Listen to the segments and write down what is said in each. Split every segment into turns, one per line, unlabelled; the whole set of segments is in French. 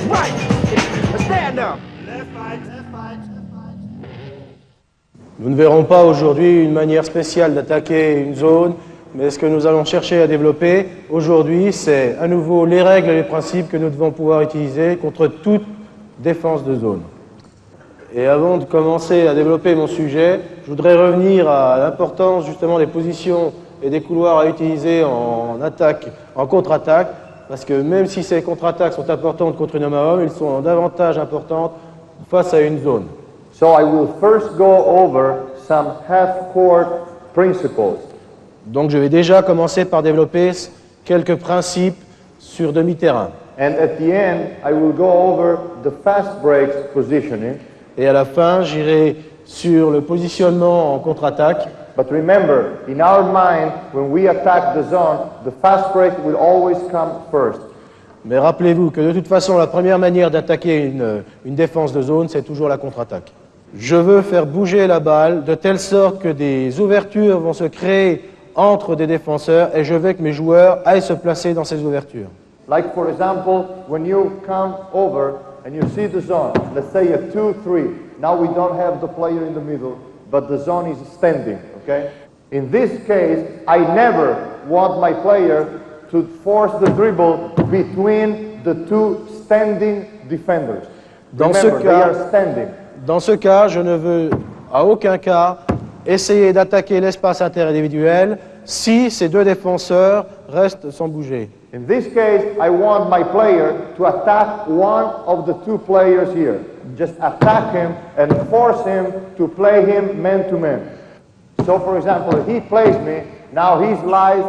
right. Stand up.
Nous ne verrons pas aujourd'hui une manière spéciale d'attaquer une zone, mais ce que nous allons chercher à développer aujourd'hui, c'est à nouveau les règles et les principes que nous devons pouvoir utiliser contre toute défense de zone. Et avant de commencer à développer mon sujet, je voudrais revenir à l'importance justement des positions et des couloirs à utiliser en attaque, en contre-attaque, parce que même si ces contre-attaques sont importantes contre une homme à homme, elles sont davantage importantes face à une zone.
So I will first go over some half-court principles.
Donc je vais déjà commencer par développer quelques principes sur demi-terrain.
And at the end, I will go over the fast breaks positioning.
Et à la fin, j'irai sur le positionnement en contre-attaque.
But remember, in our mind, when we attack the zone, the fast break will always come first.
Mais rappelez-vous que de toute façon, la première manière d'attaquer une défense de zone, c'est toujours la contre-attaque. Je veux faire bouger la balle de telle sorte que des ouvertures vont se créer entre des défenseurs et je veux que mes joueurs aillent se placer dans ces ouvertures.
Like for example, when you come over and you see the zone, let's say a 2-3. Now we don't have the player in the middle, but the zone is standing, okay? In this case, I never want my player to force the dribble between the two standing defenders. Remember, they are standing.
Dans ce cas, je ne veux à aucun cas essayer d'attaquer l'espace interindividuel si ces deux défenseurs restent sans bouger.
In this case, I want my player to attack one of the two players here. Just attack him and force him to play him man-to-man. So, for example, if he plays me, now he's live,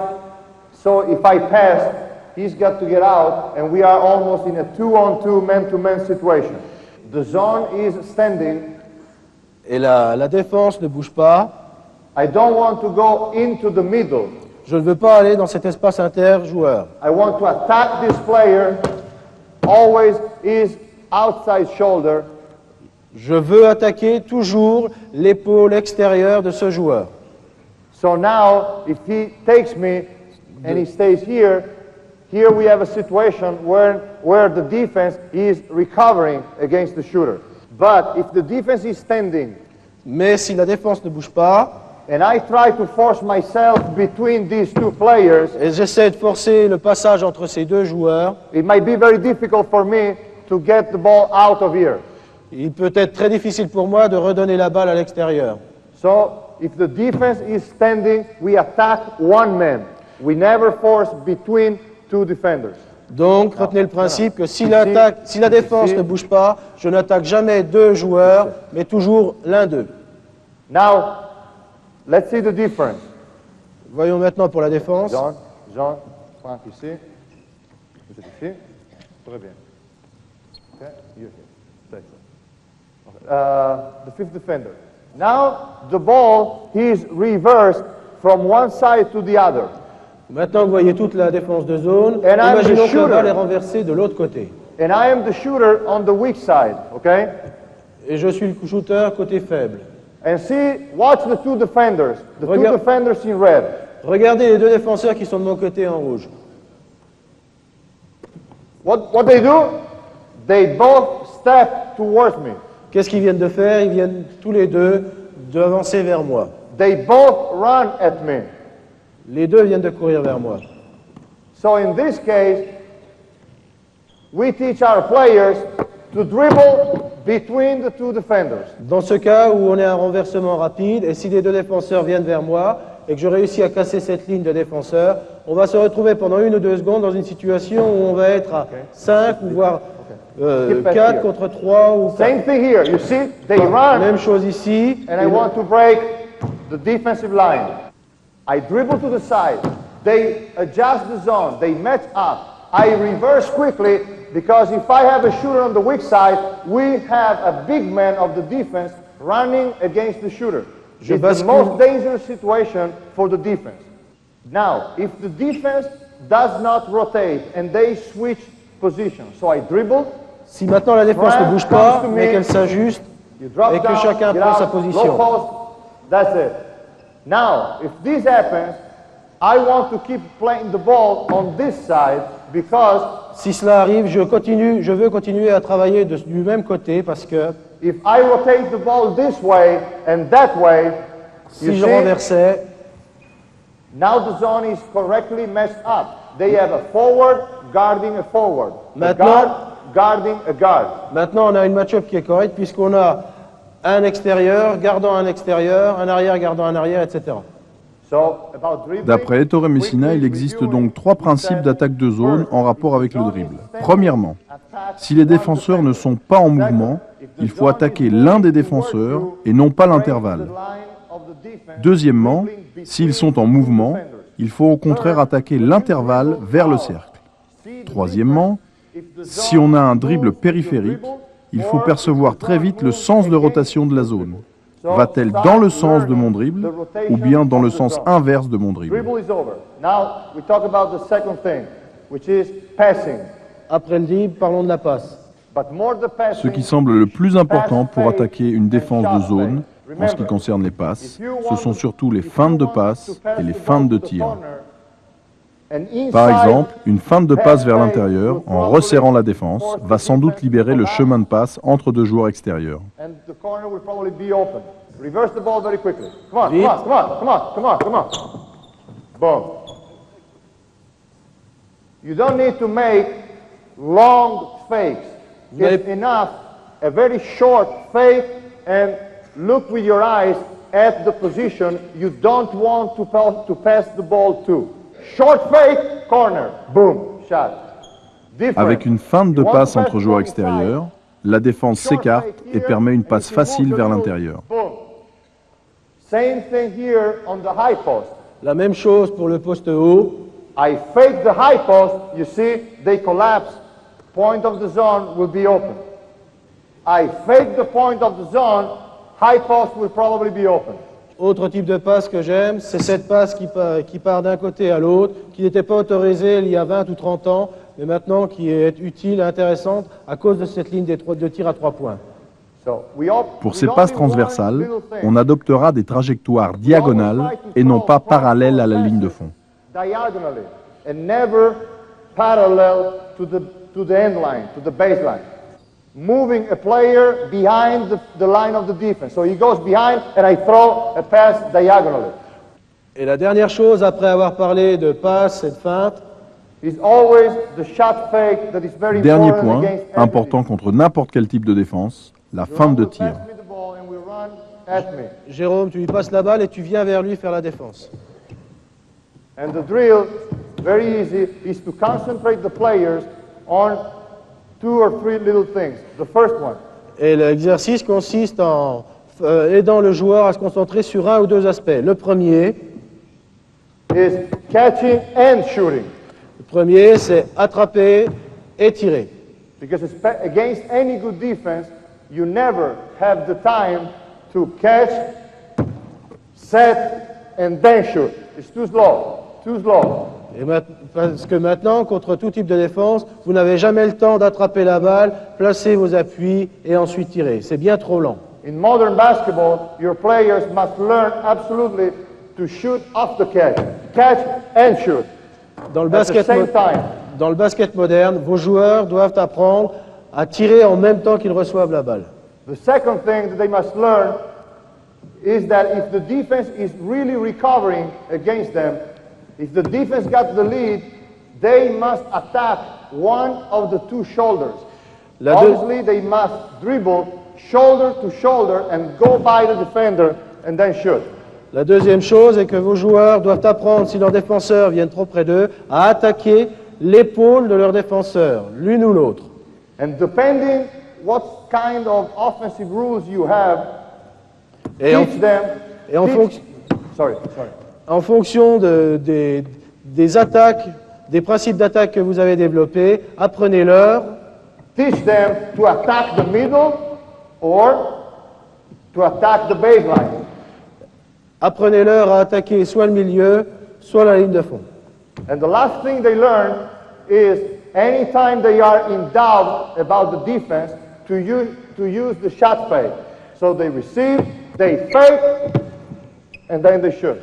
so if I pass, he's got to get out, and we are almost in a 2-on-2 man-to-man situation. The zone is standing.
Et la défense ne bouge pas.
I don't want to go into the middle.
Je ne veux pas aller dans cet espace inter-joueur.
I want to attack this player, always is outside shoulder.
Je veux attaquer toujours l'épaule extérieure de ce joueur.
So now, if he takes me and he stays here, here we have a situation where the defense is recovering against the shooter. But if the defense is standing,
mais si la défense ne bouge pas,
and I try to force myself between these two players,
et j'essaie de forcer le passage entre ces deux joueurs,
it might be very difficult for me to get the ball out of here.
Il peut être très difficile pour moi de redonner la balle à l'extérieur.
So, if the defense is standing, we attack one man. We never force between two defenders.
Donc, retenez le principe que si la défense ne bouge pas, je n'attaque jamais deux joueurs, mais toujours l'un d'eux.
Now, let's see the difference.
Voyons maintenant pour la défense.
Jean, Franck ici. Vous êtes ici. Très bien. Okay, you're here. The fifth defender. Now, the ball is reversed from one side to the other.
Maintenant que vous voyez toute la défense de zone,
And
imaginons que la balle est renversée de l'autre côté.
And I am the shooter on the weak side, okay?
Et je suis le shooter côté faible.
And see, watch the two defenders. The two defenders in red.
Regardez les deux défenseurs qui sont de mon côté en rouge.
What they do? They both step towards me.
Qu'est-ce qu'ils viennent de faire? Ils viennent tous les deux d'avancer vers moi.
They both run at me.
Les deux viennent de courir vers moi.
So in this case, we teach our players to dribble between the two defenders.
Dans ce cas où on est un renversement rapide, et si les deux défenseurs viennent vers moi, et que je réussis à casser cette ligne de défenseurs, on va se retrouver pendant 1 ou 2 secondes dans une situation où on va être à 5 ou voire 4 contre 3 ou 4.
Same thing here. You see, they run.
Même chose ici.
And I want to break the defensive line. I dribble to the side. They adjust the zone. They match up. I reverse quickly because if I have a shooter on the weak side, we have a big man of the defense running against the shooter. It's the most dangerous situation for the defense. Now, if the defense does not rotate and they switch position, so I dribble.
Si maintenant la défense ne bouge pas, mais qu'elle s'ajuste et que chacun prend sa position.
That's it. Now, if this happens, I want to keep playing the ball on this side because
Si cela arrive, je veux continuer à travailler du même côté parce que
if I rotate the ball this way and that way, you
si je
see,
renversais,
now the zone is correctly messed up. They have a forward guarding a forward, a
Maintenant-
guard guarding a guard.
maintenant on a une match-up qui est correcte puisqu'on a un extérieur gardant un extérieur, un arrière gardant un arrière, etc.
So, about dribbling,
D'après Ettore Messina, il existe donc trois principes d'attaque de zone en rapport avec le dribble. Premièrement, si les défenseurs ne sont pas en mouvement, il faut attaquer l'un des défenseurs et non pas l'intervalle. Deuxièmement, s'ils sont en mouvement, il faut au contraire attaquer l'intervalle vers le cercle. Troisièmement, si on a un dribble périphérique, il faut percevoir très vite le sens de rotation de la zone. Va-t-elle dans le sens de mon dribble ou bien dans le sens inverse de mon dribble?
dribble is over. Now we talk about the second thing, which is passing.
Après le dribble, parlons de la passe.
But more the passing,
Ce qui semble le plus important pour attaquer une défense de zone, en ce qui concerne les passes, ce sont surtout les feintes de passe et les feintes de tir. Par exemple, une feinte de passe vers l'intérieur, en resserrant la défense, va sans doute libérer le chemin de passe entre deux joueurs extérieurs.
and the corner will probably be open. Reverse the ball very quickly. Come on,
Vite.
come on, come on, come on, come on, come on. Boom. You don't need to make long fakes.
Vous n'avez-
It's enough a very short fake and look with your eyes at the position you don't want to pass the ball to. Short fake, corner, boom, shot. Different.
Avec une feinte de
You want
passe
to pass
entre
the
joueurs
ball inside.
extérieurs, la défense s'écarte et permet une passe facile vers l'intérieur.
Same thing here on the high post.
La même chose pour le poste haut.
I fake the high post, you see, they collapse. Point of the zone will be open. I fake the point of the zone, high post will probably be open.
Autre type de passe que j'aime, c'est cette passe qui part d'un côté à l'autre, qui n'était pas autorisée il y a 20 ou 30 ans, mais maintenant qui est utile et intéressante à cause de cette ligne de tir à 3 points.
So
Pour ces passes transversales, on adoptera des trajectoires diagonales et non pas parallèles à la ligne de fond.
diagonally and never parallel to the end line, to the baseline. Moving a player behind the line of the defense. So he goes behind and I throw a pass diagonally.
Et la dernière chose, après avoir parlé de passe et de feinte,
Is always the shot fake that is very
Dernier
important
point,
against every
important contre n'importe quel type de défense, la feinte de tir.
Pass me the ball and we run at me.
Jérôme, tu lui passes la balle et tu viens vers lui faire la défense.
And the drill, very easy, is to concentrate the players on 2 or 3 little things. The first one,
Et l'exercice consiste en aidant le joueur à se concentrer sur un ou deux aspects. Le premier,
catching and shooting.
c'est attraper et tirer.
Because against any good defense, you never have the time to catch, set, and then shoot. It's too slow, too slow.
Parce que maintenant, contre tout type de défense, vous n'avez jamais le temps d'attraper la balle, placer vos appuis et ensuite tirer. C'est bien trop lent.
In modern basketball, your players must learn absolutely to shoot off the catch and shoot
Dans le
at the
basket,
same time.
dans le basket moderne, vos joueurs doivent apprendre à tirer en même temps qu'ils reçoivent la balle.
The second thing that they must learn is that if the defense is really recovering against them, if the defense got the lead, they must attack one of the 2 shoulders.
La deux-
Obviously, they must dribble shoulder to shoulder and go by the defender and then shoot.
La deuxième chose est que vos joueurs doivent apprendre, si leurs défenseurs viennent trop près d'eux, à attaquer l'épaule de leur défenseur, l'une ou l'autre.
And depending what kind of offensive rules you have,
Et en,
teach them.
et en
teach-
fonction-
sorry.
en fonction des attaques, des principes d'attaque que vous avez développés, apprenez-leur
Teach them to attack the middle or to attack the baseline.
apprenez-leur à attaquer soit le milieu, soit la ligne de fond.
And the last thing they learn is anytime they are in doubt about the defense, to use the shot fake. So they receive, they fake, and then they shoot.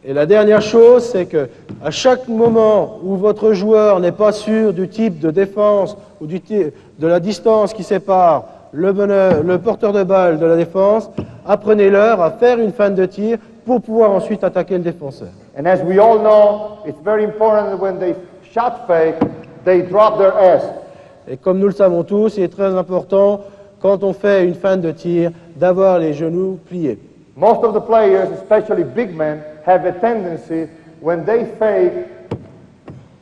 Et la dernière chose, c'est que à chaque moment où votre joueur n'est pas sûr du type de défense ou de la distance qui sépare le porteur de balle de la défense, apprenez-leur à faire une feinte de tir pour pouvoir ensuite attaquer le défenseur.
And as we all know, it's very important that when they shot fake, they drop their ass.
Et comme nous le savons tous, il est très important, quand on fait une feinte de tir, d'avoir les genoux pliés.
Most of the players, especially big men, have a tendency, when they fake,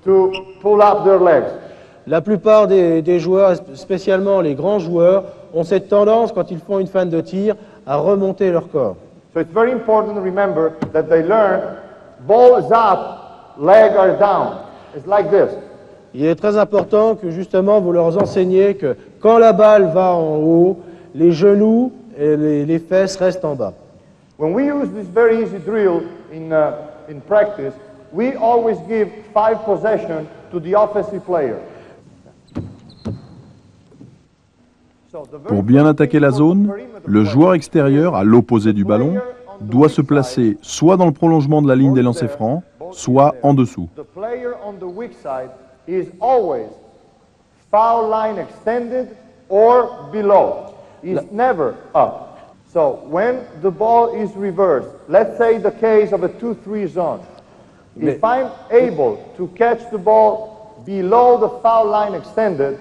to pull up their legs.
La plupart des joueurs, spécialement les grands joueurs, ont cette tendance, quand ils font une feinte de tir, à remonter leur corps.
So it's very important to remember that they learn, ball is up, legs are down. It's like this.
Il est très important que justement vous leur enseignez que quand la balle va en haut, les genoux et les fesses restent en bas.
When we use this very easy drill in practice, we always give 5 possession to the offensive player.
Pour bien attaquer la zone, le joueur extérieur, à l'opposé du ballon, doit se placer soit dans le prolongement de la ligne des lancers francs, soit en dessous.
The player on the weak side is always foul line extended or below. He's never up. So when the ball is reversed, let's say the case of a 2-3 zone, if I'm able to catch the ball below the foul line extended,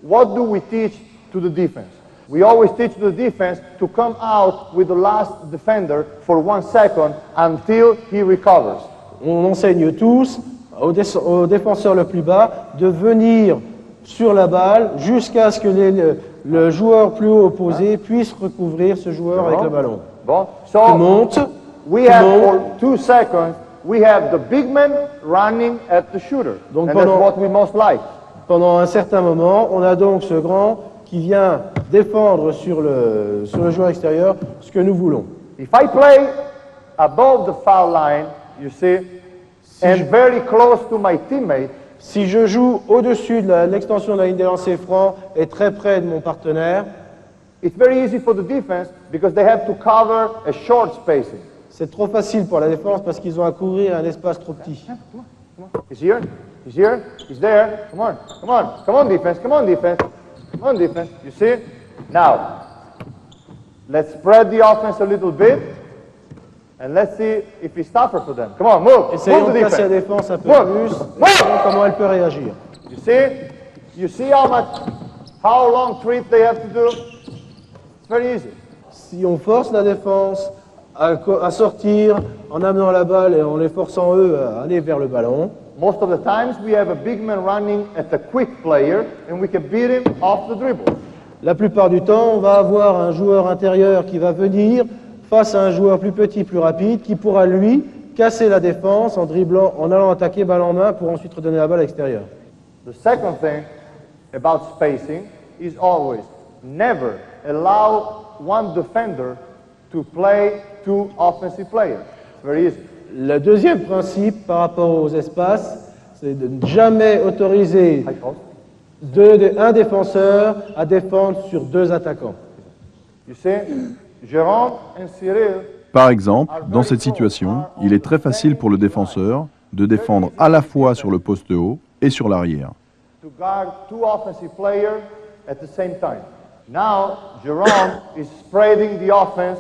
what do we teach to the defense? We always teach the defense to come out with the last defender for 1 second until he recovers.
On enseigne tous au défenseur le plus bas de venir sur la balle jusqu'à ce que le joueur plus haut opposé puisse recouvrir ce joueur avec le ballon.
Bon.
Tu
So
montes,
we have for 2 seconds, we have the big man running at the shooter.
Donc
And that's
pendant-
what we most like.
Pendant un certain moment, on a donc ce grand qui vient défendre sur le joueur extérieur ce que nous voulons.
If I play above the foul line, you see, and very close to my teammate,
Si je joue au-dessus de l'extension de la ligne des lancers francs et très près de mon partenaire,
it's very easy for the defense because they have to cover a short spacing.
c'est trop facile pour la défense parce qu'ils ont à couvrir un espace trop petit.
He's here, he's here, he's there. Come on, come on, come on defense, come on defense, come on defense. You see? Now, let's spread the offense a little bit and let's see if it's tougher for them. Come on, move,
Essayons
move
de
the
casser la
defense.
défense un peu
Move.
plus,
Move.
et voyons comment elle peut réagir.
You see how long trip they have to do? It's very easy.
Si on force la défense à sortir en amenant la balle et en les forçant eux à aller vers le ballon,
Most of the times we have a big man running at a quick player and we can beat him off the dribble.
la plupart du temps, on va avoir un joueur intérieur qui va venir face à un joueur plus petit, plus rapide, qui pourra lui casser la défense en dribblant, en allant attaquer balle en main pour ensuite redonner la balle à l'extérieur.
The second thing about spacing is always never allow one defender to play 2 offensive players. It's very easy.
Le deuxième principe par rapport aux espaces, c'est de ne jamais autoriser
High post.
un défenseur à défendre sur 2 attaquants.
You see, Jérôme and Cyril,
Par exemple, dans cette situation, il est très facile pour le défenseur de défendre à la fois sur le poste haut et sur l'arrière.
to guard 2 offensive players at the same time. Now, Jérôme is spreading the offense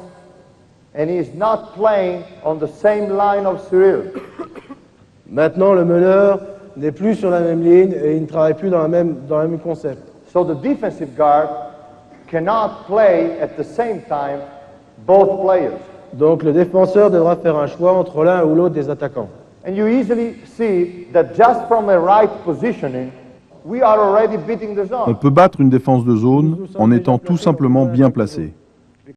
and he is not playing on the same line of Cyril.
Maintenant, le meneur n'est plus sur la même ligne et il ne travaille plus dans le même concept.
So the defensive guard cannot play at the same time both players.
Donc le défenseur devra faire un choix entre l'un ou l'autre des attaquants.
And you easily see that just from a right positioning, we are already beating the
On
zone.
peut battre une défense de zone en étant tout simplement bien placé.